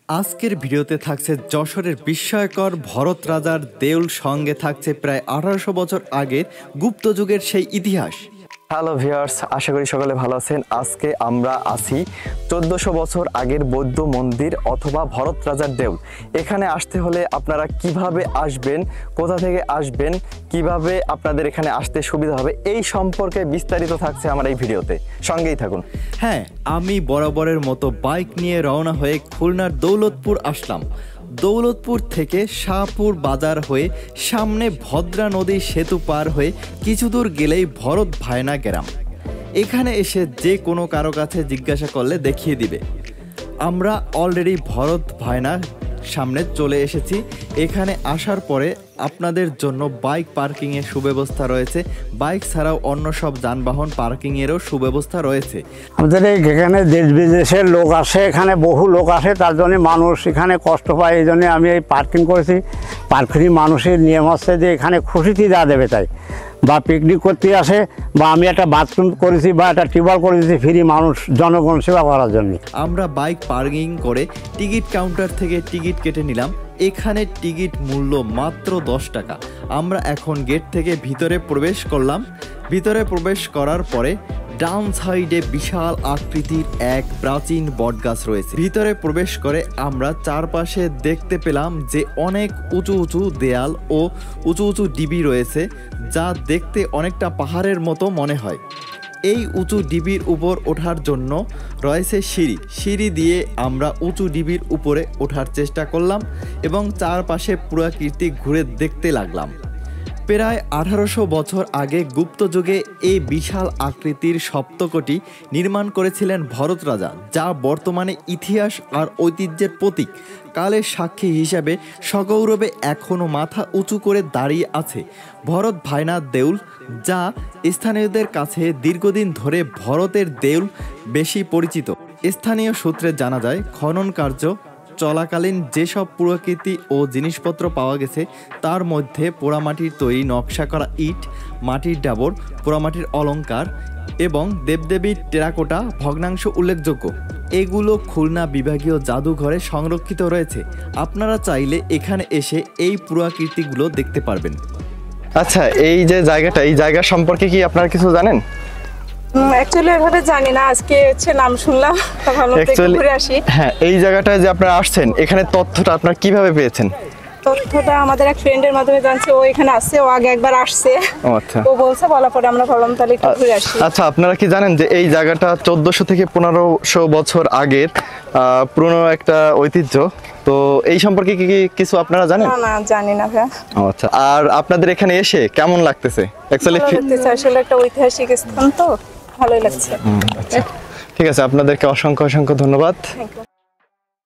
আজকের ভিডিওতে থাকছে যশোরের বিস্ময়কর ভরত রাজার দেউল, সঙ্গে থাকছে প্রায় 1800 বছর আগের গুপ্ত যুগের সেই ইতিহাস। হ্যালো ভিউয়ার্স, আশা করি সকলে ভালো আছেন। আজকে আমরা আছি 1400 বছর আগের বৌদ্ধ মন্দির অথবা ভরত রাজার দেউল। এখানে আসতে হলে আপনারা কিভাবে আসবেন, কোথা থেকে আসবেন, কিভাবে আপনাদের এখানে আসতে সুবিধা হবে, এই সম্পর্কে বিস্তারিত থাকছে আমার এই ভিডিওতে, সঙ্গেই থাকুন। হ্যাঁ, আমি বরাবরের মতো বাইক নিয়ে রওনা হয়ে খুলনার দৌলতপুর আসলাম। দৌলতপুর থেকে শাহপুর বাজার হয়ে সামনে ভদ্রা নদী সেতু পার হয়ে কিছু দূর গেলেই ভরত ভায়না গ্রাম। এখানে এসে যে কোনো কারো কাছে জিজ্ঞাসা করলে দেখিয়ে দিবে। আমরা অলরেডি ভরত ভায়না সামনে চলে এসেছি। এখানে আসার পরে আপনাদের জন্য বাইক পার্কিংয়ের সুব্যবস্থা রয়েছে। বাইক ছাড়াও অন্য সব যানবাহন পার্কিংয়েরও সুব্যবস্থা রয়েছে। আমাদের এখানে দেশ বিদেশের লোক আসে, এখানে বহু লোক আসে, তার জন্য মানুষ এখানে কষ্ট পায়। এই জন্য আমি এই পার্কিং করেছি। পার্কিং মানুষের নিয়ম হচ্ছে যে এখানে খুশিতে যা দেবে তাই, বা পিকনিক করতে আসে, বা আমি একটা বাথরুম করেছি বা একটা টিউবওয়েল করে দিয়েছি ফ্রি মানুষ জনগণ সেবা করার জন্য। আমরা বাইক পার্কিং করে টিকিট কাউন্টার থেকে টিকিট কেটে নিলাম। এখানে টিকিট মূল্য মাত্র 10 টাকা। আমরা এখন গেট থেকে ভিতরে প্রবেশ করলাম। ভিতরে প্রবেশ করার পরে ডাউন সাইডে বিশাল আকৃতির এক প্রাচীন বটগাছ রয়েছে। ভিতরে প্রবেশ করে আমরা চারপাশে দেখতে পেলাম যে অনেক উঁচু উঁচু দেয়াল ও উঁচু উঁচু ডিবি রয়েছে, যা দেখতে অনেকটা পাহাড়ের মতো মনে হয়। এই উঁচু ডিবির উপর ওঠার জন্য রয়েছে সিঁড়ি দিয়ে আমরা উঁচু ডিবির উপরে ওঠার চেষ্টা করলাম এবং চারপাশে পুরাকীর্তি ঘুরে দেখতে লাগলাম। প্রায় 1800 বছর আগে গুপ্ত যুগে এই বিশাল আকৃতির সপ্তকোটি নির্মাণ করেছিলেন ভরত রাজা, যা বর্তমানে ইতিহাস আর ঐতিহ্যের প্রতীক। কালের সাক্ষী হিসাবে সগৌরবে এখনও মাথা উঁচু করে দাঁড়িয়ে আছে ভরত ভায়না দেউল, যা স্থানীয়দের কাছে দীর্ঘদিন ধরে ভরতের দেউল বেশি পরিচিত। স্থানীয় সূত্রে জানা যায়, খনন কার্য চলাকালীন যেসব পুরাকীর্তি ও জিনিসপত্র পাওয়া গেছে তার মধ্যে পোড়ামাটির তৈরি নকশা করা ইট, মাটির ডাবর, পোড়ামাটির অলংকার এবং দেবদেবীর টেরাকোটা ভগ্নাংশ উল্লেখযোগ্য। এগুলো খুলনা বিভাগীয় জাদুঘরে সংরক্ষিত রয়েছে। আপনারা চাইলে এখানে এসে এই পুরাকীর্তিগুলো দেখতে পারবেন। আচ্ছা, এই যে জায়গাটা, এই জায়গা সম্পর্কে কি আপনারা কিছু জানেন? অ্যাকচুয়ালি এভাবে জানি না, আজকে নাম শুনলাম, ভালো ঘুরে আসি। হ্যাঁ, এই জায়গাটায় যে আপনারা আসছেন, এখানে তথ্যটা আপনারা কিভাবে পেয়েছেন? তথ্যটা আমাদের এক ফ্রেন্ডের মাধ্যমে জানছি। ও এখানে আসছে, ও আগে একবার আসছে। আচ্ছা, ও বলছে, বলার পরে আমরা ভাবলাম তাহলে একটু ঘুরে আসি। আচ্ছা, আপনারা কি জানেন যে এই জায়গাটা 1400 থেকে 1500 বছর আগের পুরনো একটা ঐতিহ্য? তো এই সম্পর্কে কি কিছু আপনারা জানেন? না, জানি না ভাই। আচ্ছা, আর আপনাদের এখানে এসে কেমন লাগতেছে? আসলে একটা ঐতিহাসিক স্থান, তো ভালোই লাগছে। আচ্ছা, ঠিক আছে, আপনাদেরকে অসংখ্য ধন্যবাদ। Thank you.